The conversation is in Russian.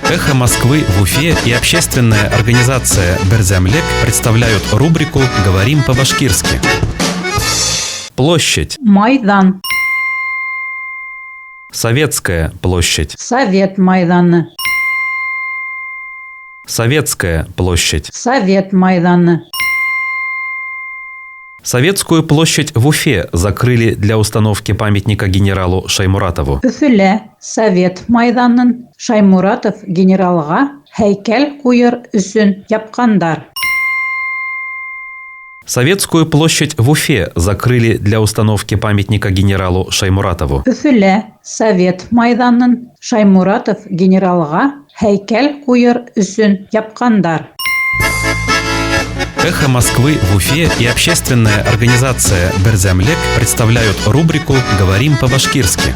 «Эхо Москвы» в Уфе и общественная организация «Берзямлек» представляют рубрику «Говорим по-башкирски». Площадь. Майдан. Советская площадь. Совет Майданы. Советская площадь. Совет Майданы. Советскую площадь в Уфе закрыли для установки памятника генералу Шаймуратову. Өфілі Совет Майданын Шаймуратов генералға һәйкәл куйыр өсөн япкандар. Советскую площадь в Уфе закрыли для установки памятника генералу Шаймуратову. Өфілі Совет Майданын Шаймуратов генералға һәйкәл куйыр өсөн япкандар. «Эхо Москвы» в Уфе и общественная организация «Берзямлек» представляют рубрику «Говорим по-башкирски».